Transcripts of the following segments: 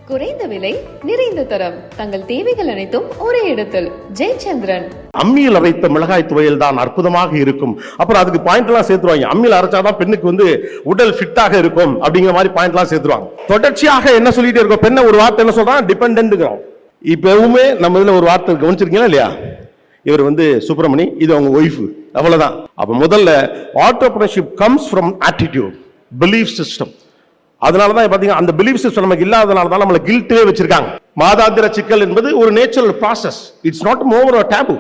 குறைந்த விலை நிறைந்த தரம் தங்கள் தேவைகள் அனைத்தும் ஒரே இடத்தில் ஜெயச்சந்திரன். அம்மியில் அரைத்த மிளகாய் துவையல் தான் அற்புதமாக இருக்கும். அப்புறம் அதுக்கு பாயிண்ட் எல்லாம் சேர்த்துருவாங்க. அம்மியில் அரைச்சாதான் பெண்ணுக்கு உடல் ஃபிட்டாக இருக்கும் அப்படிங்கிற மாதிரி பாயிண்ட் எல்லாம் சேர்த்துருவாங்க. தொடர்ச்சியாக என்ன சொல்லிட்டே இருக்கோம், பெண்ணை ஒரு வார்த்தை என்ன சொல்றான், டிபெண்டன்ட்ங்கிறோம். இப்பவுமே நம்ம இதுல ஒரு வார்த்தை கவனிச்சிருக்கீங்களா இல்லையா, இவர் சுப்பிரமணி, இது அவங்க ஒய்ஃப், அவ்வளவுதான். அப்ப முதல்ல entrepreneurship comes from attitude, belief system. அதனாலதான் பாத்தீங்கன்னா அந்த பிலீஃப் சிஸ்டம் நமக்கு இல்லாதனால தான் நம்மள கில்ட்டே வச்சிருக்காங்க. மாதாந்திர சிக்கல் என்பது ஒரு natural process, it's not more a taboo.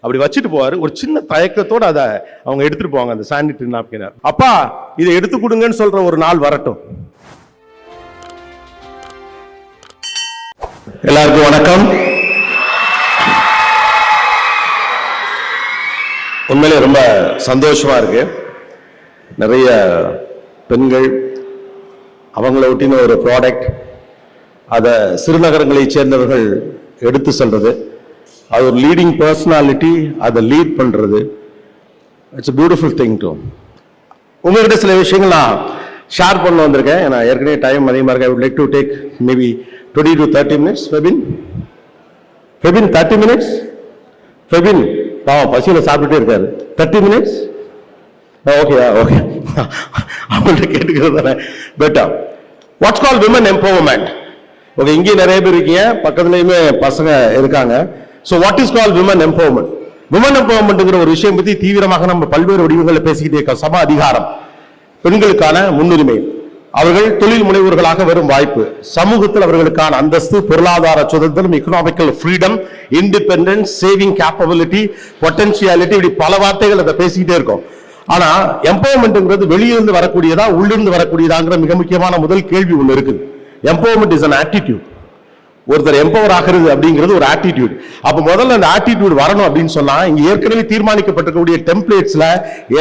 அப்படி வச்சுட்டு போவாரு. ஒரு சின்ன தயக்கத்தோட அதை அவங்க எடுத்துட்டு போவாங்க அந்த சானிட்டரி நாப்கின். அப்பா இதை எடுத்து கொடுங்கன்னு சொல்ற ஒரு நாள் வரட்டும். எல்லாருக்கும் வணக்கம். உண்மையிலே ரொம்ப சந்தோஷமா இருக்கு. நிறைய பெண்கள் அவங்கள ஒட்டின ஒரு ப்ராடக்ட், அதை சிறுநகரங்களை சேர்ந்தவர்கள் எடுத்து செல்றது, அது ஒரு லீடிங் பர்சனாலிட்டி அதை லீட் பண்றது, it's a beautiful thing too. உங்ககிட்ட சில விஷயங்கள் நான் ஷேர் பண்ண வந்திருக்கேன். நான் ஏற்கனவே டைம் அதிகமாக இருக்கு. I would like to take maybe 20 to 30 minutes. Febin 30 minutes. Febin பாவம் பசியில் சாப்பிட்டுட்டே இருக்காரு. 30 minutes. ஓகே அவங்கள்ட்ட கேட்டுக்கிறது better. What's call women empowerment. Okay, இங்கே நிறைய பேர் இருக்கீங்க, பக்கத்துலயுமே பசங்க இருக்காங்க. So what is call women empowerment? Women எம்பவர்மெண்ட்ங்கிற ஒரு விஷயம் பத்தி தீவிரமாக நம்ம பல்வேறு வடிவங்களில் பேசிக்கிட்டே இருக்க. சம அதிகாரம், பெண்களுக்கான முன்னுரிமை, அவர்கள் தொழில் முனைவோர்களாக வரும் வாய்ப்பு, சமூகத்தில் அவர்களுக்கான அந்தஸ்து, பொருளாதார சுதந்திரம், economical freedom, independence, saving capability, potentiality, இப்படி பல வார்த்தைகள் அதை பேசிக்கிட்டே இருக்கோம். ஆனா எம்பவர்மெண்ட்ங்கிறது வெளியிருந்து வரக்கூடியதா உள்ளிருந்து வரக்கூடியதாங்கிற மிக முக்கியமான முதல் கேள்வி ஒண்ணு இருக்குது. Empowerment is an attitude. ஒருத்தர் எம்பவர் ஆகிறது அப்படிங்கிறது ஒரு ஆட்டிடியூட். அப்ப முதல்ல அந்த ஆட்டிடியூட் வரணும் அப்படின்னு சொன்னா, இங்க ஏற்கனவே தீர்மானிக்கப்பட்டிருக்கக்கூடிய டெம்ப்ளேட்ஸ்ல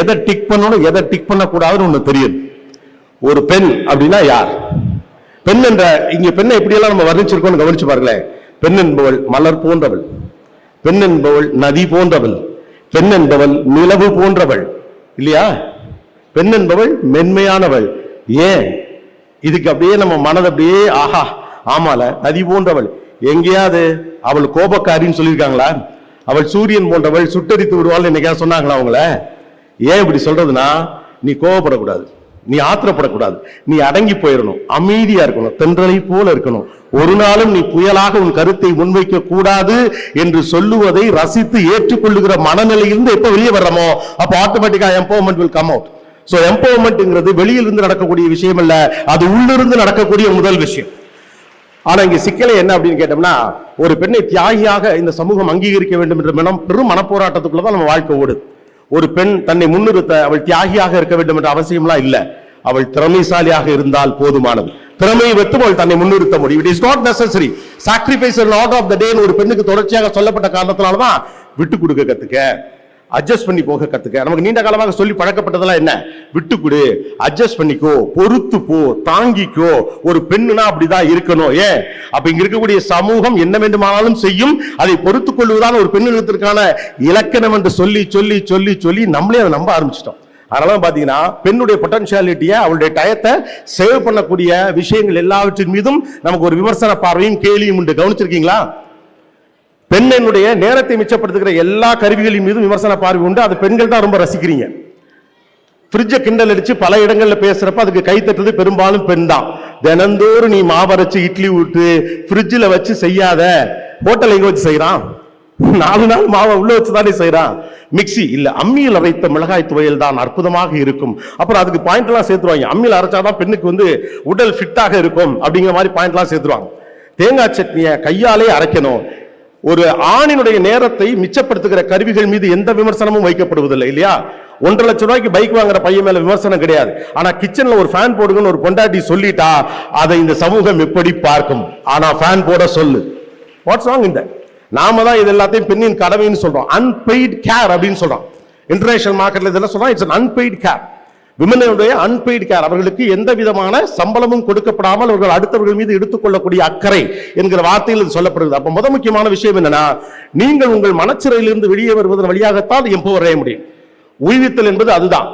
எதை டிக் பண்ணணும் எதை டிக் பண்ணக்கூடாதுன்னு ஒண்ணு தெரியுது. ஒரு பெண் அப்படின்னா யார்? பெண் என்ற இங்க பெண்ணை எப்படியெல்லாம் நம்ம வர்ணிச்சிருக்கோம்னு கவனிச்சு பாருங்களேன். பெண் என்பவள் மலர் போன்றவள், பெண் என்பவள் நதி போன்றவள், பெண் என்பவள் நிலவு போன்றவள், இல்லையா? பெண் என்பவள் மென்மையானவள். ஏன் இதுக்கு அப்படியே நம்ம மனது அப்படியே ஆஹா ஆமால நதி போன்றவள். எங்கேயாவது அவள் கோபக்காரின்னு சொல்லியிருக்காங்களா? அவள் சூரியன் போன்றவள், சுட்டரித்து விடுவாள் என்னைக்கா சொன்னாங்களா அவங்கள? ஏன் இப்படி சொல்றதுன்னா, நீ கோபப்படக்கூடாது, நீ ஆத்திரப்படக்கூடாது, நீ அடங்கி போயிடணும், அமைதியா இருக்கணும், தென்றலை போல இருக்கணும், ஒரு நாளும் நீ புயலாக உன் கருத்தை முன்வைக்க கூடாது என்று சொல்லுவதை ரசித்து ஏற்றுக்கொள்ளுகிற மனநிலையிலிருந்து எப்ப வெளியே வர்றோமோ அப்ப ஆட்டோமேட்டிக்கா empowerment will come out. So எம்பவர்மெண்ட்ங்கிறது வெளியிலிருந்து நடக்கக்கூடிய விஷயம் இல்ல, அது உள்ளிருந்து நடக்கக்கூடிய முதல் விஷயம். ஆனா இங்க சிக்கலை என்ன அப்படின்னு கேட்டோம்னா, ஒரு பெண்ணை தியாகியாக இந்த சமூகம் அங்கீகரிக்க வேண்டும் என்ற பெரும் மனப்போராட்டத்துக்குள்ளதான் நம்ம வாழ்க்கை ஓடுது. ஒரு பெண் தன்னை முன்னிறுத்த அவள் தியாகியாக இருக்க வேண்டும் என்ற அவசியம்லாம் இல்ல, அவள் திறமைசாலியாக இருந்தால் போதுமானது. திறமையை வைத்து அவள் தன்னை முன்னிறுத்த முடியும். It is not necessary sacrifice an order of the day ஒரு பெண்ணுக்கு தொடர்ச்சியாக சொல்லப்பட்ட காரணத்தினாலதான் விட்டு கொடுக்க கத்துக்க, அட்ஜஸ்ட் பண்ணி போக கத்துக்க. நமக்கு நீண்ட காலமாக சொல்லி பழக்கப்பட்டதெல்லாம் என்ன? விட்டு கொடு, அட்ஜஸ்ட் பண்ணிக்கோ, பொறுத்து போ, தாங்கிக்கோ. ஒரு பெண்ணுனா அப்படிதான் இருக்கணும். ஏன் அப்ப இங்க இருக்கக்கூடிய சமூகம் என்ன வேண்டுமானாலும் செய்யும், அதை பொறுத்துக் கொள்வதான ஒரு பெண்ணினத்திற்கான இலக்கணம் என்று சொல்லி சொல்லி சொல்லி சொல்லி நம்மளே அதை நம்ப ஆரம்பிச்சிட்டோம். அதனால பாத்தீங்கன்னா பெண்ணுடைய பொட்டன்ஷியாலிட்டியை, அவளுடைய டயத்தை சேவ் பண்ணக்கூடிய விஷயங்கள் எல்லாவற்றின் மீதும் நமக்கு ஒரு விமர்சன பார்வையும் கேலியும் உண்டு. கவனிச்சிருக்கீங்களா? பெண்ணுடைய நேரத்தை மிச்சப்படுத்துகிற எல்லா கருவிகளின் மீதும் விமர்சன பார்வை உண்டு. அது பெண்கள் தான் ரொம்ப ரசிக்கிறீங்க. ஃப்ரிட்ஜை கிண்டல் அடிச்சு பல இடங்கள்ல பேசுறப்ப அதுக்கு கை தட்டுறது பெரும்பாலும் பெண் தான். தினந்தோறும் நீ மாவரைச்சு இட்லி விட்டு ஃப்ரிட்ஜில் வச்சு செய்யாத. ஹோட்டல் எங்க வச்சு செய்யறான்? 4 நாள் மாவை உள்ள வச்சுதானே செய்யறான். மிக்சி இல்ல, அம்மியில் அரைத்த மிளகாய் துவையல் தான் அற்புதமாக இருக்கும். அப்புறம் அதுக்கு பாயிண்ட் எல்லாம் சேர்த்துருவாங்க. அம்மியில் அரைச்சாதான் பெண்ணுக்கு உடல் ஃபிட்டாக இருக்கும் அப்படிங்கிற மாதிரி பாயிண்ட் எல்லாம் சேர்த்துருவாங்க. தேங்காய் சட்னியை கையாலே அரைக்கணும். ஒரு ஆணினுடைய நேரத்தை மிச்சப்படுத்துகிற கருவிகள் மீது எந்த விமர்சனமும் வைக்கப்படுவதில்லை, இல்லையா? 1.5 லட்சம் ரூபாய்க்கு பைக் வாங்குற பையன் மேல விமர்சனம் கிடையாது. ஆனா கிச்சன்ல ஒரு ஃபேன் போடுங்கன்னு ஒரு பொண்டாட்டி சொல்லிட்டா அதை இந்த சமூகம் எப்படி பார்க்கும்? ஆனா ஃபேன் போட சொல்லு, வாட்ஸ் ராங் இந்த? நாம தான் இது எல்லாத்தையும் பெண்ணின் கடமைன்னு சொல்றோம். அன்பெய்ட் கேர் அப்படின்னு சொல்றோம். இன்டர்நேஷனல் மார்க்கெட்ல இதெல்லாம் சொல்றோம், இட்ஸ் an unpaid care. விமனுடைய அன்பெய்ட் கேர், அவர்களுக்கு எந்த விதமான சம்பளமும் கொடுக்கப்படாமல் அவர்கள் அடுத்தவர்கள் மீது எடுத்துக்கொள்ளக்கூடிய அக்கறை என்கிற வார்த்தையில் இது சொல்லப்படுகிறது. அப்ப முக்கியமான விஷயம் என்னன்னா, நீங்கள் உங்கள் மனச்சிறையிலிருந்து வெளியே வருவதன் வழியாகத்தான் எம்பவர் அடைய முடியும். உய்வித்தல் என்பது அதுதான்.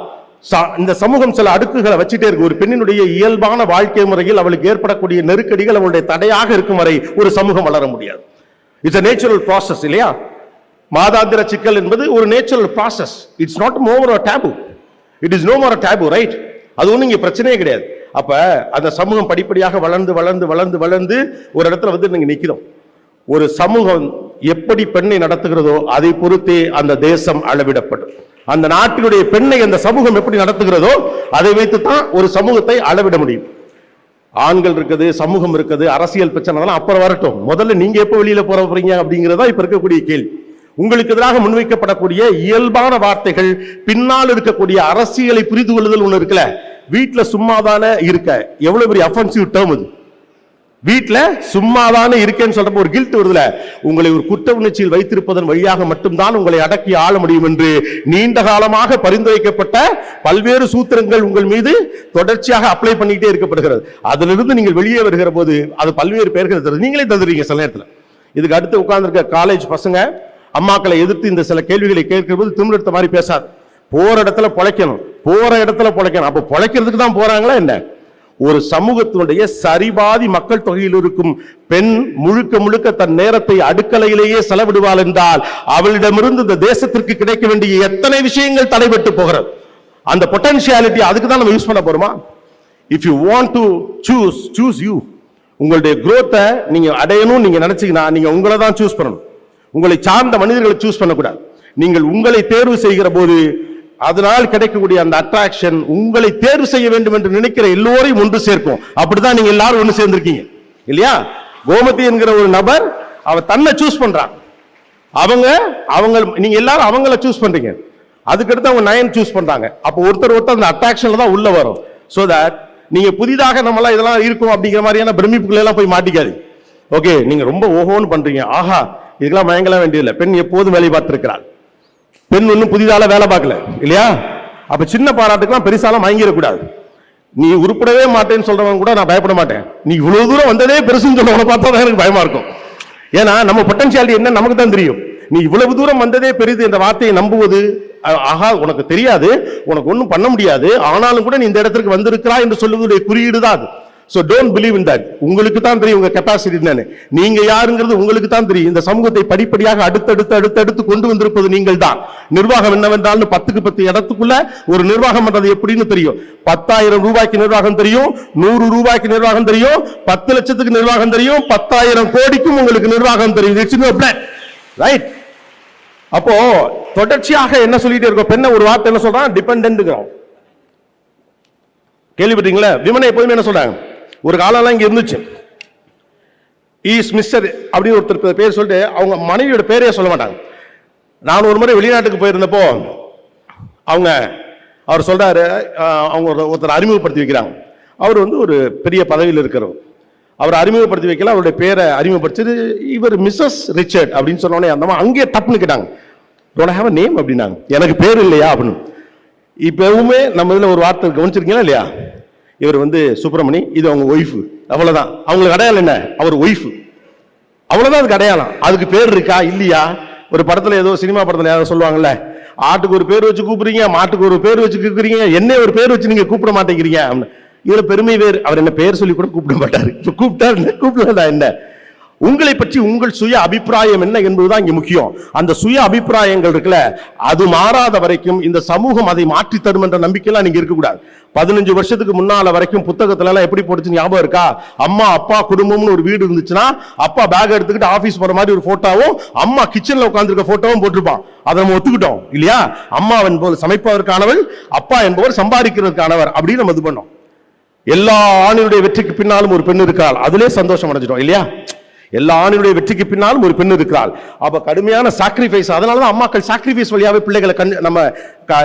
இந்த சமூகம் சில அடுக்குகளை வச்சுட்டே இருக்கு. ஒரு பெண்ணினுடைய இயல்பான வாழ்க்கை முறையில் அவளுக்கு ஏற்படக்கூடிய நெருக்கடிகள் அவளுடைய தடையாக இருக்கும் வரை ஒரு சமூகம் வளர முடியாது. இட்ஸ் a நேச்சுரல் ப்ராசஸ் இல்லையா? மாதாந்திர சிக்கல் என்பது ஒரு natural process. It's not more a taboo. It is no more a taboo, right? அது ஒன்றும் இங்கே பிரச்சனையே கிடையாது. அப்ப அந்த சமூகம் படிப்படியாக வளர்ந்து வளர்ந்து வளர்ந்து வளர்ந்து ஒரு இடத்துல வந்து நீங்க நிக்கிறோம். ஒரு சமூகம் எப்படி பெண்ணை நடத்துகிறதோ அதை பொறுத்தே அந்த தேசம் அளவிடப்படும். அந்த நாட்டினுடைய பெண்ணை அந்த சமூகம் எப்படி நடத்துகிறதோ அதை வைத்துத்தான் ஒரு சமூகத்தை அளவிட முடியும். ஆண்கள் இருக்குது, சமூகம் இருக்குது, அரசியல் பிரச்சனை அப்புறம் வரட்டும். முதல்ல நீங்க எப்ப வெளியில போறீங்க அப்படிங்கிறதா இப்ப இருக்கக்கூடிய கேள்வி. உங்களுக்கு எதிராக முன்வைக்கப்படக்கூடிய இயல்பான வார்த்தைகள் பின்னால் இருக்கக்கூடிய அரசியலை புரிந்து கொள்ளுதல் ஒண்ணு இருக்குல்ல. வீட்டுல சும்மாதானே இருக்க எவ்வளவு பெரிய அஃபென்சிவ் டேர்ம் அது. வீட்டுல சும்மாதானே இருக்கேன்னு சொல்றப்ப ஒரு கில்ட் வருதுல. உங்களை ஒரு குற்ற உணர்ச்சியில் வைத்திருப்பதன் வழியாக மட்டும்தான் உங்களை அடக்கி ஆள முடியும் என்று நீண்ட காலமாக பரிந்துரைக்கப்பட்ட பல்வேறு சூத்திரங்கள் உங்கள் மீது தொடர்ச்சியாக அப்ளை பண்ணிக்கிட்டே இருக்கப்படுகிறது. அதிலிருந்து நீங்கள் வெளியே வருகிற போது அது பல்வேறு பேர்கள் தருது, நீங்களே தந்துடுறீங்க சில நேரத்தில். இதுக்கு அடுத்து உட்கார்ந்துருக்க காலேஜ் பசங்க அம்மாக்களை எதிர்த்து இந்த சில கேள்விகளை கேட்கிற போது திமிரெடுத்த மாதிரி பேசாது. போற இடத்துல பொழைக்கணும், போற இடத்துல பொழைக்கணும். அப்ப பொழைக்கிறதுக்கு தான் போறாங்களா என்ன? ஒரு சமூகத்தினுடைய சரிபாதி மக்கள் தொகையில் இருக்கும் பெண் முழுக்க முழுக்க தன் நேரத்தை அடுக்கலையிலேயே செலவிடுவாள் என்றால் அவளிடமிருந்து இந்த தேசத்திற்கு கிடைக்க வேண்டிய எத்தனை விஷயங்கள் தடைபட்டு போகிறது. அந்த பொட்டன்ஷியாலிட்டி அதுக்கு தான் நம்ம யூஸ் பண்ண போறோமா? If you want to choose you. உங்களுடைய growth-ஐ நீங்க அடையணும் நீங்க நினைச்சீங்கன்னா நீங்க உங்களை தான் சூஸ் பண்ணணும். உங்களை சார்ந்த மனிதர்களை சூஸ் பண்ணக்கூடாது. நீங்கள் உங்களை தேர்வு செய்கிற போது அதனால் கிடைக்கக்கூடிய அந்த அட்ராக்ஷன் உங்களை தேர்வு செய்ய வேண்டும் என்று நினைக்கிற எல்லோரையும் ஒன்று சேர்க்கும். அப்படிதான் நீங்க எல்லாரும் ஒன்று சேர்ந்திருக்கீங்க இல்லையா? கோமதி என்கிற ஒரு நபர் அவ தன்னை சூஸ் பண்றான். அவங்க நீங்க எல்லாரும் அவங்கள சூஸ் பண்றீங்க. அதுக்கடுத்து அவங்க நயன் சூஸ் பண்றாங்க. அப்போ ஒருத்தர் அந்த அட்ராக்ஷன்ல தான் உள்ள வரும். சோ தட் நீங்க புதிதாக நம்மளாம் இதெல்லாம் இருக்கும் அப்படிங்கிற மாதிரியான பிரமிப்புகள் எல்லாம் போய் மாட்டிக்காது. ஓகே, நீங்க ரொம்ப ஓஹோன்னு பண்றீங்க, ஆஹா இதுக்கெல்லாம் மயங்கலாம் வேண்டியதில்லை. பெண் எப்போதும் வேலை பார்த்திருக்கிறாள். பெண் ஒன்னும் புதிதால வேலை பார்க்கல இல்லையா? அப்ப சின்ன பாராட்டுக்கெல்லாம் பெருசாலாம் வாங்கிடக்கூடாது. நீ உருப்படவே மாட்டேன்னு சொல்றவங்க கூட நான் பயப்பட மாட்டேன். நீ இவ்வளவு தூரம் வந்ததே பெருசுன்னு சொல்றவங்க பார்த்தா தான் எனக்கு பயமா இருக்கும். ஏன்னா நம்ம பொட்டன்ஷியாலிட்டி என்ன நமக்கு தான் தெரியும். நீ இவ்வளவு தூரம் வந்ததே பெரிது என்ற வார்த்தையை நம்புவது, ஆஹா உனக்கு தெரியாது, உனக்கு ஒன்றும் பண்ண முடியாது, ஆனாலும் கூட நீ இந்த இடத்துக்கு வந்திருக்கிறா என்று சொல்லுவதுடைய குறியீடு தான் அது. So don't believe in that. உங்களுக்கு தான் தெரியும் உங்க கெப்பாசிட்டி என்னன்னு. நீங்க யாருங்கிறது உங்களுக்கு தான் தெரியும். இந்த சமூகத்தை படிப்படியாக அடுத்தடுத்து கொண்டு வந்திருப்பது நீங்கள் தான். நிர்வாகம் என்னவென்றால் 10க்கு 10 இடத்துக்குள்ள ஒரு நிர்வாகம் பண்றது எப்படின்னு தெரியும். 10,000 ரூபாய்க்கு நிர்வாகம் தெரியும், 100 ரூபாய்க்கு நிர்வாகம் தெரியும், 10 லட்சத்துக்கு நிர்வாகம் தெரியும், 10,000 கோடிக்கும் உங்களுக்கு நிர்வாகம் தெரியும். It's no plan, right? அப்போ தொடர்ச்சியாக என்ன சொல்லிட்டே இருக்கோம்? பெண்ணை ஒரு வார்த்தை என்ன சொல்றான்? டிபெண்டன்ட்ங்கிறோம். கேள்விப்பட்டீங்களா? விமனை எப்போதுமே என்ன சொல்றாங்க? ஒரு காலம்லாம் இங்க இருந்துச்சு, ஈஸ் மிஸ்டர் அப்படின்னு ஒருத்தர் பேர் சொல்லிட்டு அவங்க மனைவியோட பேரையே சொல்ல மாட்டாங்க. நான் ஒரு முறை வெளிநாட்டுக்கு போயிருந்தப்போ அவர் சொல்றாரு, அவங்க ஒருத்தர் அறிமுகப்படுத்தி வைக்கிறாங்க. அவர் வந்து ஒரு பெரிய பதவியில் இருக்கிறவர். அவர் அறிமுகப்படுத்தி வைக்கல, அவருடைய பேரை அறிமுகப்படுத்தி இவர் மிஸ்ஸஸ் ரிச்சர்ட் அப்படின்னு சொன்னோடனே அந்த அங்கேயே டப்புன்னு கேட்டாங்க, டோன்ட் ஹேவ் அ நேம் அப்படின்னாங்க. எனக்கு பேர் இல்லையா அப்படின்னு. இப்பவுமே நம்ம இதில் ஒரு வார்த்தை கவனிச்சிருக்கீங்களா இல்லையா? இவர் வந்து சுப்பிரமணி, இது அவங்க ஒய்ஃபு, அவ்வளவுதான். அவங்களுக்கு அடையாளம் என்ன? அவர் ஒய்ஃபு, அவ்வளவுதான். அதுக்கு அடையாளம். அதுக்கு பேர் இருக்கா இல்லையா? ஒரு படத்துல ஏதோ சினிமா படத்துல யாரும் சொல்லுவாங்கல்ல, ஆட்டுக்கு ஒரு பேர் வச்சு கூப்பிடுறீங்க, மாட்டுக்கு ஒரு பேர் வச்சு கூப்பிடுறீங்க, என்ன ஒரு பேர் வச்சு நீங்க கூப்பிட மாட்டேங்கிறீங்க. இதுல பெருமை வேறு. அவர் என்ன பேர் சொல்லி கூட கூப்பிட மாட்டாரு. கூப்பிட்டா என்ன? உங்களை பற்றி உங்கள் சுய அபிப்பிராயம் என்ன என்பதுதான் இங்க முக்கியம். அந்த சுய அபிப்பிராயங்கள் இருக்குல்ல, அது மாறாத வரைக்கும் இந்த சமூகம் அதை மாற்றி தரும் என்ற நம்பிக்கையெல்லாம் நீங்க இருக்கக்கூடாது. 15 வருஷத்துக்கு முன்னால வரைக்கும் புத்தகத்துல எல்லாம் எப்படி போட்டுச்சு ஞாபகம் இருக்கா? அம்மா அப்பா குடும்பம்னு ஒரு வீடு இருந்துச்சுன்னா அப்பா பேக் எடுத்துக்கிட்டு ஆபீஸ் போற மாதிரி ஒரு போட்டோவும், அம்மா கிச்சன்ல உட்கார்ந்துருக்க போட்டோவும் போட்டிருப்பான். அதை நம்ம ஒத்துக்கிட்டோம் இல்லையா? அம்மா என்பவர் சமைப்பதற்கானவள், அப்பா என்பவர் சம்பாதிக்கிறதுக்கானவர் அப்படின்னு நம்ம இது பண்ணோம். எல்லா ஆணினுடைய வெற்றிக்கு பின்னாலும் ஒரு பெண் இருக்கிறாள், அதிலே சந்தோஷம் அடைஞ்சிட்டோம் இல்லையா? எல்லா ஆணினுடைய வெற்றிக்கு பின்னாலும் ஒரு பெண் இருக்கிறாள். அப்ப கடுமையான சாக்ரிஃபைஸ். அதனாலதான் அம்மாக்கள் சாக்ரிஃபைஸ் வழியாவே பிள்ளைகளை நம்ம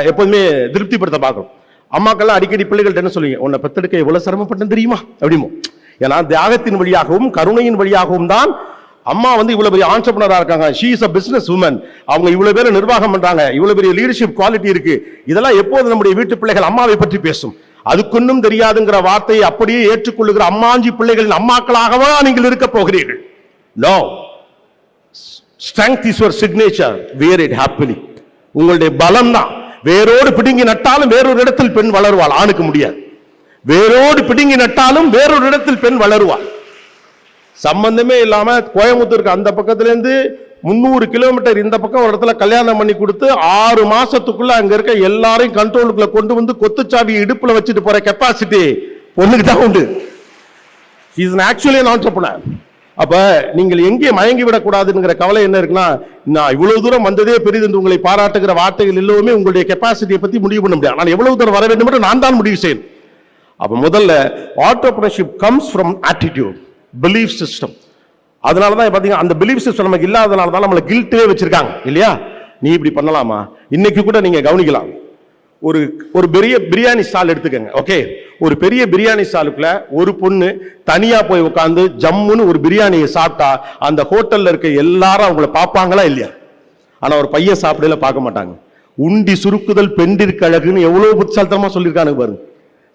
எப்போதுமே திருப்திப்படுத்த பார்க்கணும். அம்மாக்கள்லாம் அடிக்கடி பிள்ளைகள்ட்ட என்ன சொல்லுவீங்க? உன்னை பெத்தெடுக்க எவ்வளவு சிரமப்பட்டேன் தெரியுமா அப்படிமோ. ஏன்னா தியாகத்தின் வழியாகவும் கருணையின் வழியாகவும் தான் அம்மா வந்து இவ்வளவு பெரிய ஆண்டர்பிரனரா இருக்காங்க. She is a business woman. அவங்க இவ்வளவு பேரை நிர்வாகம் பண்றாங்க, இவ்வளவு பெரிய லீடர்ஷிப் குவாலிட்டி இருக்கு. இதெல்லாம் எப்போது நம்முடைய வீட்டு பிள்ளைகள் அம்மாவை பற்றி பேசும். அதுக்குன்னும் தெரியாதுங்கிற வார்த்தையை அப்படியே ஏற்றுக்கொள்ளுகிற அம்மாஞ்சி பிள்ளைகளின் அம்மாக்களாகவா நீங்கள் இருக்க போகிறீர்கள்? No. Strength is your signature. Wear it happily. உங்களுடைய பலம் தான். வேரோடு பிடுங்கி நட்டாலும் வேறொரு இடத்தில் பெண் வளருவாள், ஆணுக்கு முடியாது. வேரோடு பிடுங்கி நட்டாலும் வேறொரு இடத்தில் பெண் வளருவாள். சம்பந்தமே இல்லாம கோயம்புத்தூருக்கு அந்த பக்கத்துல இருந்து 300 கிலோமீட்டர் இந்த பக்கம் ஒரு இடத்துல கல்யாணம் பண்ணி கொடுத்து 6 மாசத்துக்குள்ள அங்க இருக்க எல்லாரையும் கண்ட்ரோலுக்குள்ள கொண்டு வந்து கொத்துச்சாவி இடுப்புல வச்சுட்டு போற கெப்பாசிட்டி பொண்ணுக்கு தான் உண்டு. She is actually an entrepreneur. அப்ப நீங்கள் எங்கே மயங்கி விடக்கூடாதுங்கிற கவலை என்ன இருக்குன்னா, நான் இவ்வளவு தூரம் வந்ததே பெரிது என்று உங்களை பாராட்டுகிற வார்த்தைகள் எல்லாமே உங்களுடைய கெப்பாசிட்டியை பத்தி முடிவு பண்ண முடியாது. நான் எவ்வளவு தூரம் வர வேண்டும் என்று நான் தான் முடிவு செய்யணும். அப்ப முதல்ல entrepreneurship comes from attitude, belief system. அதனாலதான் பாத்தீங்கன்னா அந்த பிலீஃப் சிஸ்டம் நமக்கு இல்லாதனால தான் நம்மளை கில்ட்டே வச்சிருக்காங்க இல்லையா. நீ இப்படி பண்ணலாமா? இன்னைக்கு கூட நீங்க கவனிக்கலாம், ஒரு பெரிய பிரியாணி ஸ்டால் எடுத்துக்கங்க. ஓகே, ஒரு பெரிய பிரியாணி ஸ்டாலுக்குள்ள ஒரு பொண்ணு தனியா போய் உட்கார்ந்து ஜம்முன்னு ஒரு பிரியாணியை சாப்பிட்டா அந்த ஹோட்டல்ல இருக்க எல்லாரும் அவங்கள பார்ப்பாங்களா இல்லையா? ஆனா ஒரு பையன் சாப்பிடல பார்க்க மாட்டாங்க. உண்டி சுருக்குதல் பெண்டிற்கு அழகுன்னு எவ்வளவு புத்திசாலித்தனமா சொல்லியிருக்கானுங்க பாருங்க.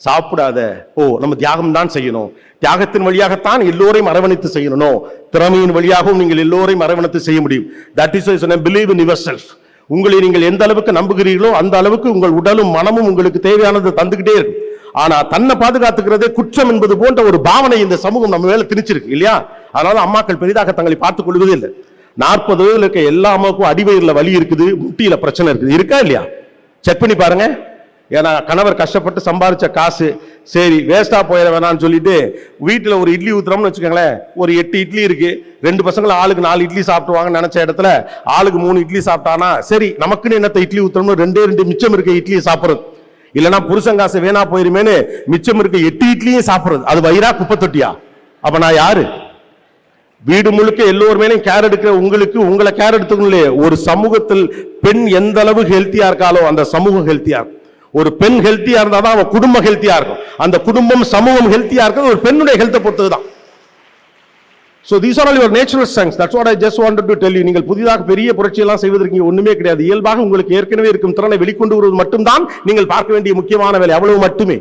சாப்பிடாத, ஓ நம்ம தியாகம் தான் செய்யணும், தியாகத்தின் வழியாகத்தான் எல்லோரையும் அரவணைத்து செய்யணும், திறமையின் வழியாகவும் நீங்கள் எல்லோரையும் அரவணைத்து செய்ய முடியும். That is believe in your self. உங்களை நீங்கள் எந்த அளவுக்கு நம்புகிறீர்களோ அந்த அளவுக்கு உங்கள் உடலும் மனமும் உங்களுக்கு தேவையானது தந்துகிட்டே இருக்கும். ஆனா தன்னை பாதுகாத்துக்கிறதே குற்றம் என்பது போன்ற ஒரு பாவனை இந்த சமூகம் நம்ம மேல திணிச்சிருக்கு இல்லையா. அதனால அம்மாக்கள் பெரிதாக தங்களை பார்த்துக் கொள்வதே இல்லை. 40 வயதுல இருக்க எல்லா அம்மாவுக்கும் அடிவயிறுல வலி இருக்குது, முட்டியில பிரச்சனை இருக்குது, இருக்கா இல்லையா? செக் பண்ணி பாருங்க. ஏன்னா கணவர் கஷ்டப்பட்டு சம்பாதிச்ச காசு சரி வேஸ்டா போயிட வேணாம்னு சொல்லிட்டு வீட்டுல ஒரு இட்லி ஊத்துறோம்னு வச்சுக்கோங்களேன், ஒரு 8 இட்லி இருக்கு, 2 பசங்களை ஆளுக்கு 4 இட்லி சாப்பிடுவாங்கன்னு நினைச்ச இடத்துல ஆளுக்கு 3 இட்லி சாப்பிட்டானா சரி நமக்குன்னு என்னத்த இட்லி ஊத்துறோம்னு 2 மிச்சம் இருக்க இட்லியை சாப்பிடுறது. இல்லைன்னா புருஷன் காசு வேணா போயிருமேனு மிச்சம் இருக்க 8 இட்லியும் சாப்பிடுறது. அது வயிறா குப்பை தொட்டியா? அப்ப நான் யாரு? வீடு முழுக்க எல்லோருமே கேர் எடுக்கிற உங்களுக்கு உங்களை கேர் எடுத்துக்கணும்லே. ஒரு சமூகத்தில் பெண் எந்த அளவு ஹெல்த்தியா இருக்காலோ அந்த சமூகம் ஹெல்த்தியா இருக்கும். ஒரு பெண் ஹெல்த்தியா இருந்தா தான் அவன் குடும்பம் ஹெல்த்தியா இருக்கும். அந்த குடும்பம் சமூகம் ஹெல்த்தியா இருக்கிறது ஒரு பெண்ணுடைய ஹெல்த்தை பொறுத்ததுதான். So these are all your natural strengths. That's what I just wanted to tell you. நீங்கள் புதிதாக பெரிய புரட்சி எல்லாம் செய்வதற்கு ஒண்ணுமே கிடையாது. இயல்பாக உங்களுக்கு ஏற்கனவே இருக்கும் திறனை வெளிக்கொண்டு வருவது மட்டும்தான் நீங்கள் பார்க்க வேண்டிய முக்கியமான வேலை. அவ்வளவு மட்டுமே.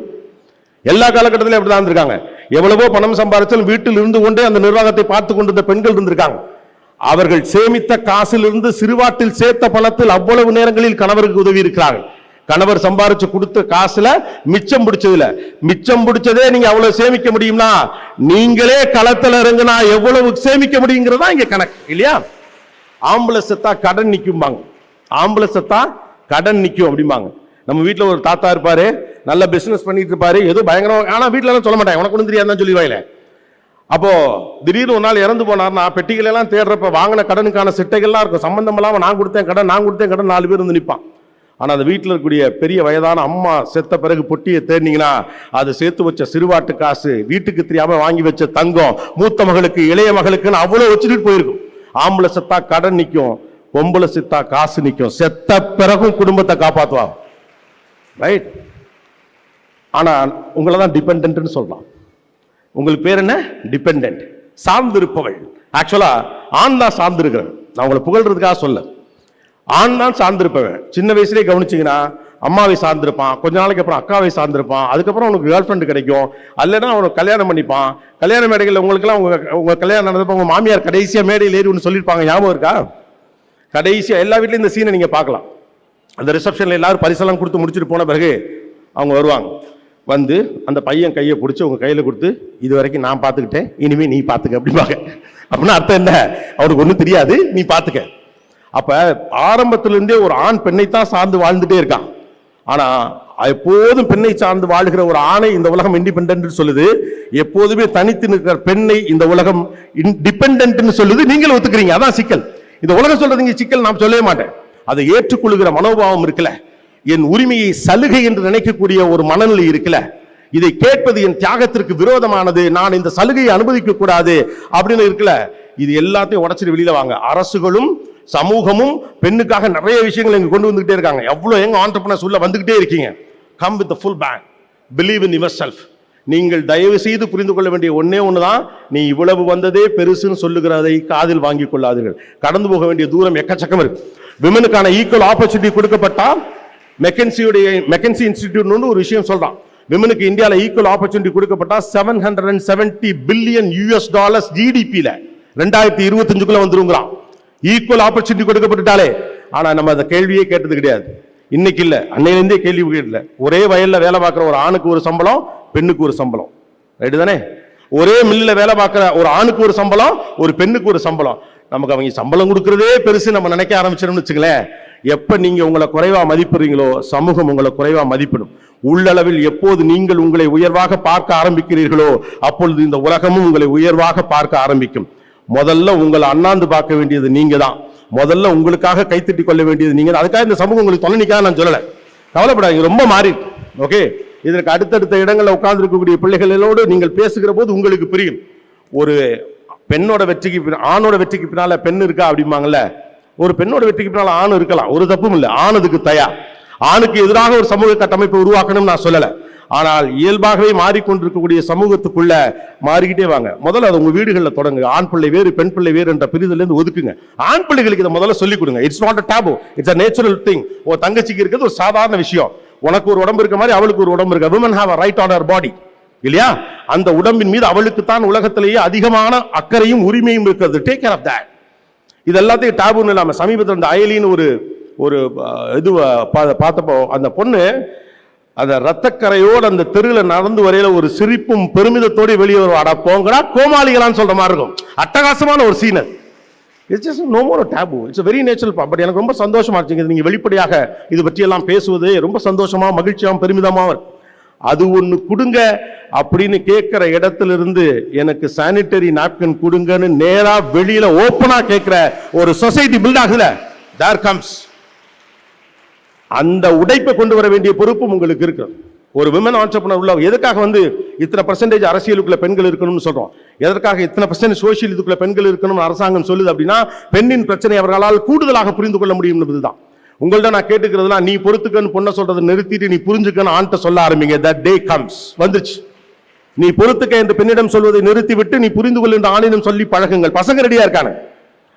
எல்லா காலகட்டத்திலும் அப்படிதான் இருந்திருக்காங்க. எவ்வளவோ பணம் சம்பாதிச்சாலும் வீட்டில் இருந்து கொண்டே அந்த நிர்வாகத்தை பார்த்து கொண்டிருந்த பெண்கள் இருந்திருக்காங்க. அவர்கள் சேமித்த காசிலிருந்து சிறுவாட்டில் சேர்த்த பணத்தில் அவ்வளவு நேரங்களில் கணவருக்கு உதவி இருக்கிறார்கள். கணவர் சம்பாரிச்சு கொடுத்த காசுல மிச்சம் பிடிச்சதே நீங்க அவ்வளவு சேமிக்க முடியும்னா நீங்களே களத்துல இறங்குனா எவ்வளவு சேமிக்க முடியுங்கிறதா இங்க கணக்கு இல்லையா. ஆம்பளை செத்தா கடன் நிக்கும்பாங்க, ஆம்பளை செத்தா கடன் நிக்கும் அப்படிம்பாங்க. நம்ம வீட்டுல ஒரு தாத்தா இருப்பாரு, நல்ல பிசினஸ் பண்ணிட்டு இருப்பாரு, ஏதோ பயங்கரம், ஆனா வீட்டுல எல்லாம் சொல்ல மாட்டாங்க, உனக்கு ஒன்றும் தெரியாதுன்னு சொல்லிடுவாங்க. அப்போ திடீர்னு ஒரு நாள் இறந்து போனார்னா பெட்டிகள் எல்லாம் தேடுறப்ப வாங்கின கடனுக்கான சிட்டைகள்லாம் இருக்கும், சம்பந்தம் இல்லாம நான் கொடுத்தேன் கடன் 4 பேர் வந்து நிற்பான். ஆனா அந்த வீட்டில் இருக்கக்கூடிய பெரிய வயதான அம்மா செத்த பிறகு பொட்டியை தேடினீங்கன்னா அது சேர்த்து வச்ச சிறுவாட்டு காசு, வீட்டுக்கு தெரியாம வாங்கி வச்ச தங்கம், மூத்த மகளுக்கு இளைய மகளுக்குன்னு அவ்வளவு வச்சுட்டு போயிருக்கும். ஆம்பளை செத்தா கடன் நிற்கும், பொம்பளை செத்தா காசு நிற்கும். செத்த பிறகும் குடும்பத்தை காப்பாற்றுவாங்க, ரைட்? ஆனா உங்களை தான் டிபெண்டன்ட்னு சொல்லலாம். உங்களுக்கு பேர் என்ன? டிபெண்டன்ட், சார்ந்திருப்பவள். ஆக்சுவலா ஆண் தான் சார்ந்திருக்கிறேன். நான் உங்களை புகழ்றதுக்காக சொல்ல, ஆண் தான் சார்ந்திருப்பவன். சின்ன வயசுலேயே கவனிச்சிங்கன்னா அம்மாவை சார்ந்திருப்பான், கொஞ்ச நாளைக்கு அப்புறம் அக்காவை சார்ந்திருப்பான், அதுக்கப்புறம் அவனுக்கு கேர்ள் ஃப்ரெண்டு கிடைக்கும், அல்லனா அவனுக்கு கல்யாணம் பண்ணிப்பான். கல்யாண மேடைகளில் உங்களுக்குலாம் உங்க கல்யாணம் நடந்தப்போ உங்க மாமியார் கடைசியாக மேடையில் ஏறி ஒன்று சொல்லியிருப்பாங்க, ஞாபகம் இருக்கா? கடைசியாக எல்லா வீட்லையும் இந்த சீனை நீங்கள் பார்க்கலாம். அந்த ரிசப்ஷனில் எல்லாரும் பரிசெல்லாம் கொடுத்து முடிச்சுட்டு போன பிறகு அவங்க வருவாங்க, வந்து அந்த பையன் கையை பிடிச்சி உங்க கையில் கொடுத்து இது வரைக்கும் நான் பார்த்துக்கிட்டேன், இனிமே நீ பார்த்துக்க அப்படிம்பாங்க. அப்படின்னா அர்த்தம் என்ன? அவனுக்கு ஒன்றும் தெரியாது, நீ பார்த்துக்க. அப்ப ஆரம்பத்திலிருந்தே ஒரு ஆண் பெண்ணைத்தான் சார்ந்து வாழ்ந்துட்டே இருக்கான். ஆனா எப்போதும் பெண்ணை சார்ந்து வாழ்கிற ஒரு ஆணை இந்த உலகம் இண்டிபெண்டன்ட் சொல்லுது, எப்போதுமே தனித்து நிற்கிற பெண்ணை இந்த உலகம் டிபெண்டன்ட் சொல்லுது. நீங்கள் ஒத்துக்கிறீங்க, அதான் சிக்கல். இந்த உலகம் சொல்றதுங்க சிக்கல், நான் சொல்லவே மாட்டேன். அதை ஏற்றுக்கொள்கிற மனோபாவம் இருக்குல்ல, என் உரிமையை சலுகை என்று நினைக்கக்கூடிய ஒரு மனநிலை இருக்குல்ல, இதை கேட்பது என் தியாகத்திற்கு விரோதமானது, நான் இந்த சலுகையை அனுமதிக்க கூடாது அப்படின்னு இருக்குல்ல, இது எல்லாத்தையும் உடைச்சிட்டு வெளியில வாங்க. அரசுகளும் சமூகமும் பெண்ணுக்காக நிறைய விஷயங்கள் இங்க கொண்டு வந்துகிட்டே இருக்காங்க. எவ்வளவு எங்க ஆண்டர்பிரனர்ஸ் உள்ள வந்துகிட்டே இருக்கீங்க. Come with the full pack, believe in yourself. நீங்கள் தயவு செய்து புரிந்து கொள்ள வேண்டிய ஒன்னே ஒண்ணுதான், நீ இவ்வளவு வந்ததே பெருசுன்னு சொல்லுகிறதை காதில் வாங்கிக் கொள்ளாதீர்கள். கடந்து போக வேண்டிய தூரம் எக்கச்சக்கம் இருக்கு. விமனுக்கான ஈக்குவல் ஆப்பர்ச்சுனிட்டி கொடுக்கப்பட்டா, மெக்கன்சி இன்ஸ்டிடியூட் ஒரு விஷயம் சொல்றான், விமனுக்கு இந்தியாவில் ஈக்குவல் ஆப்பர்ச்சுனிட்டி கொடுக்கப்பட்டா $770 பில்லியன் ஜிடிபியில 2025 வந்துருங்கிறான். ஈக்குவல் ஆப்பர்ச்சுனிட்டி கொடுக்கப்பட்டுட்டாலே. ஆனா நம்ம அந்த கேள்வியே கேட்டது கிடையாது. இன்னைக்கு இல்ல, அன்னையிலேருந்தே கேள்வி கேட்கல. ஒரே வயல்ல வேலை பார்க்குற ஒரு ஆணுக்கு ஒரு சம்பளம், பெண்ணுக்கு ஒரு சம்பளம், ரைட்டு தானே? ஒரே மில்லில் வேலை பார்க்குற ஒரு ஆணுக்கு ஒரு சம்பளம், ஒரு பெண்ணுக்கு ஒரு சம்பளம். நமக்கு அவங்க சம்பளம் கொடுக்கறதே பெருசு நம்ம நினைக்க ஆரம்பிச்சிடணும்னு வச்சுங்களேன். எப்ப நீங்க உங்களை குறைவா மதிப்பிடுறீங்களோ சமூகம் உங்களை குறைவா மதிப்பிடும். உள்ளளவில் எப்போது நீங்கள் உங்களை உயர்வாக பார்க்க ஆரம்பிக்கிறீர்களோ அப்பொழுது இந்த உலகமும் உங்களை உயர்வாக பார்க்க ஆரம்பிக்கும். முதல்ல உங்களை அண்ணாந்து பார்க்க வேண்டியது நீங்க தான். முதல்ல உங்களுக்காக கைத்தட்டி கொள்ள வேண்டியது நீங்க தான். அதுக்காக இந்த சமூகம் உங்களுக்கு தொலைநிக்காக நான் சொல்லல, கவலைப்படாதீங்க, ரொம்ப மாறி. ஓகே, இதற்கு அடுத்தடுத்த இடங்களில் உட்கார்ந்து இருக்கக்கூடிய பிள்ளைகளோடு நீங்கள் பேசுகிற போது உங்களுக்கு புரியும். ஒரு பெண்ணோட வெற்றிக்கு ஆணோட வெற்றிக்கு பின்னால பெண் இருக்கா அப்படிம்பாங்கல்ல, ஒரு பெண்ணோட வெற்றிக்கு பின்னால ஆண் இருக்கலாம், ஒரு தப்பும் இல்லை. ஆணுக்கு தயார். ஆணுக்கு எதிராக ஒரு சமூக கட்டமைப்பை உருவாக்கணும் நான் சொல்லல. ஆனால் இயல்பாகவே மாறிக்கொண்டிருக்கக்கூடிய சமூகத்துக்குள்ள மாறிக்கிட்டே வாங்க. முதல்ல அது உங்க வீடுகளில் தொடங்குங்க. ஆண் பிள்ளை வேறு பெண் பிள்ளை வேறு என்ற பிரிதல இருந்து ஒதுக்குங்க. ஆண் பிள்ளைகளுக்கு இதை முதல்ல சொல்லிக் கொடுங்க. It's not a taboo, it's a natural thing. ஒரு தங்கச்சிக்கு இருக்கிறது ஒரு சாதாரண விஷயம். உனக்கு ஒரு உடம்பு இருக்க மாதிரி அவளுக்கு ஒரு உடம்பு இருக்கு. women have a right on her body, இல்லையா? அந்த உடம்பின் மீது அவளுக்கு தான் உலகத்திலேயே அதிகமான அக்கறையும் உரிமையும் இருக்கிறது. Take care of that. இது எல்லாத்தையும் டாபுன்னு இல்லாம சமீபத்தில் இந்த அயலின்னு ஒரு இது பார்த்தப்போ அந்த பொண்ணு அந்த ரத்தக்கரையோடு அந்த தெருவில் நடந்து வரையில ஒரு சிரிப்பும் பெருமிதத்தோடு வெளியே வருவாடா போங்கடா கோமாளிகளான்னு சொல்ற மாதிரி இருக்கும். அட்டகாசமான ஒரு சீனர். It's just no more taboo, it's very natural. But எனக்கு ரொம்ப சந்தோஷமா இருந்துச்சு நீங்க வெளிப்படையாக இது பற்றி எல்லாம் பேசுவது. ரொம்ப சந்தோஷமா மகிழ்ச்சியாகவும் பெருமிதமாகவும். அது ஒன்று கொடுங்க அப்படின்னு கேட்கிற இடத்துல இருந்து எனக்கு சானிட்டரி நாப்கின் கொடுங்கன்னு நேரா வெளியில ஓப்பனா கேட்கிற ஒரு சொசைட்டி பில்ட் ஆகுதுல, தேர் கம்ஸ். அந்த உடைப்பை கொண்டு வர வேண்டிய பொறுப்பும் உங்களுக்கு இருக்கு. ஒரு விமன் ஆண்டர்பிரனர் உள்ள எதுக்காக இத்தனை பர்சன்டேஜ் அரசியலுக்குள்ள பெண்கள் இருக்கணும்னு சொல்றோம், எதற்காக இத்தனை பர்சன்ட் சோசியல் இதுக்குள்ள பெண்கள் இருக்கணும்னு அரசாங்கம் சொல்லுது அப்படின்னா பெண்ணின் பிரச்சனை அவர்களால் கூடுதலாக புரிந்து கொள்ள முடியும் என்பதுதான். உங்கள்ட்ட நான் கேட்டுக்கிறதுலாம் நீ பொறுத்துக்கன்னு பொண்ணை சொல்றதை நிறுத்திட்டு நீ புரிஞ்சுக்கன்னு ஆண்ட சொல்ல ஆரம்பிங்க. தட் டே கம்ஸ், வந்துச்சு. நீ பொறுத்துக்க என்று பெண்ணிடம் சொல்வதை நிறுத்தி விட்டு நீ புரிந்து கொள் என்று ஆணிடம் சொல்லி பழகுங்கள். பசங்க ரெடியா இருக்கானு,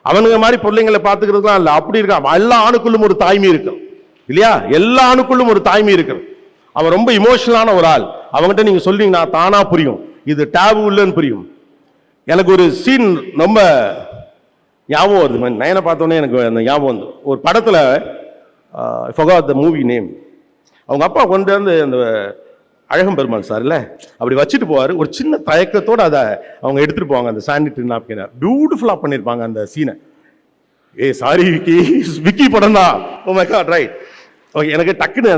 அவனுங்க மாதிரி பிள்ளைங்களை பார்த்துக்கிறதுலாம் இல்லை, அப்படி இருக்கான். எல்லா ஆணுக்குள்ளும் ஒரு தாய்மை இருக்கு, இல்லையா? எல்லா ஆணுக்குள்ளும் ஒரு தாய்மை இருக்கு. அவன் ரொம்ப இமோஷனலான ஒரு ஆள். அவங்ககிட்ட நீங்க சொல்றீங்கன்னா தானா புரியும், இது டேபு இல்லைன்னு புரியும். எனக்கு ஒரு சீன் ரொம்ப ஞாபகம் வருது. நயனை பார்த்தோன்னே எனக்கு அந்த ஞாபகம் வந்து ஒரு படத்துல I forgot the movie name. அவங்க அப்பா கொண்டு வந்து அந்த அழகம் பெருமாள் சார் இல்லை அப்படி வச்சுட்டு போவார். ஒரு சின்ன தயக்கத்தோடு அதை அவங்க எடுத்துட்டு போவாங்க. அந்த சானிட்டரி நாப்கினை பியூட்டிஃபுல்லாக பண்ணியிருப்பாங்க அந்த சீனை. சாரி விக்கி, விக்கி படம் தான். Oh my God, right. Okay, எனக்கு டக்குன்னு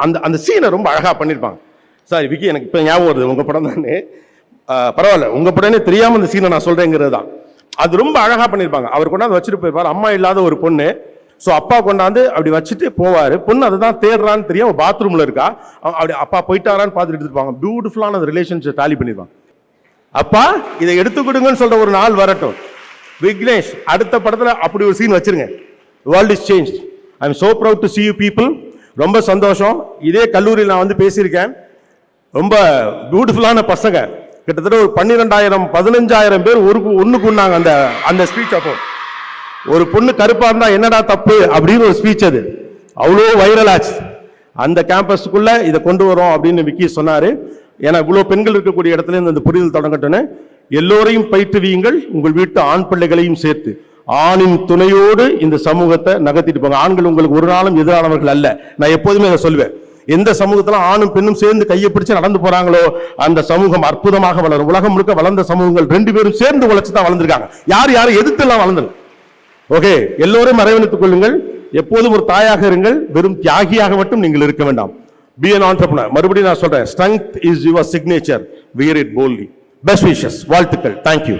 அந்த அந்த சீனை ரொம்ப அழகாக பண்ணியிருப்பாங்க. சாரி விக்கி, எனக்கு இப்போ ஞாபகம் வருது, உங்கள் படம் தானே, பரவாயில்ல, உங்கள் படம்னே தெரியாமல் அந்த சீனை நான் சொல்கிறேங்கிறது தான். அது ரொம்ப அழகாக பண்ணியிருப்பாங்க. அவர் கொண்டாந்து வச்சுட்டு போயிருப்பார். அம்மா இல்லாத ஒரு பொண்ணு. ஸோ அப்பா கொண்டாந்து அப்படி வச்சுட்டு போவார். பொண்ணு அதுதான் தேடுறான்னு தெரியும், பாத்ரூமில் இருக்கா. அப்படி அப்பா போயிட்டாரான்னு பார்த்துட்டு எடுத்துருப்பாங்க. பியூட்டிஃபுல்லான ரிலேஷன்ஷிப் டாலி பண்ணிருப்பாங்க. அப்பா இதை எடுத்து கொடுங்கன்னு சொல்ற ஒரு நாள் வரட்டும். விக்னேஷ் அடுத்த படத்துல அப்படி ஒரு சீன் வச்சிருங்க. World is change. I am so proud to see you people. ரொம்ப சந்தோஷம். இதே கல்லூரியில் நான் வந்து பேசியிருக்கேன். ரொம்ப பியூட்டிஃபுல்லான பசங்க, கிட்டத்தட்ட ஒரு 12,000-15,000 பேர் ஒண்ணுக்கு உண்ணாங்க அந்த அந்த ஸ்பீச். அப்போ ஒரு பொண்ணு கருப்பா இருந்தா என்னடா தப்பு அப்படின்னு ஒரு ஸ்பீச், அது அவ்வளோ வைரல் ஆச்சு. அந்த கேம்பஸுக்குள்ள இதை கொண்டு வரோம் அப்படின்னு விக்கி சொன்னாரு. ஏன்னா இவ்வளவு பெண்கள் இருக்கக்கூடிய இடத்துல இருந்து இந்த புரிதல் தொடங்கட்டுன்னு எல்லோரையும் பயிற்றுவியுங்கள், உங்கள் வீட்டு ஆண் பிள்ளைகளையும் சேர்த்து. ஆணின் துணையோடு இந்த சமூகத்தை நகர்த்திட்டு போங்க. ஆண்கள் உங்களுக்கு ஒரு நாளும் எதிரானவர்கள் அல்ல. நான் எப்போதுமே அதை சொல்லுவேன். எந்த சமூகத்துல ஆணும் பெண்ணும் சேர்ந்து கையை பிடிச்சு நடந்து போறாங்களோ அந்த சமூகம் அற்புதமாக வளரும். உலகம் முழுக்க வளர்ந்த சமூகங்கள் 2 பேரும் சேர்ந்து உழைச்சு தான் வளர்ந்துருக்காங்க. யாரும் எதிர்த்து எல்லாம் வளர்ந்தது. ஓகே, எல்லோரும் அரவணைத்துக் கொள்ளுங்கள். எப்போதும் ஒரு தாயாக இருங்கள். வெறும் தியாகியாக மட்டும் நீங்கள் இருக்க வேண்டாம். Be an entrepreneur. மறுபடியும் நான் சொல்றேன், strength is your signature. Wear it boldly. Best wishes. வாழ்த்துக்கள். Thank you.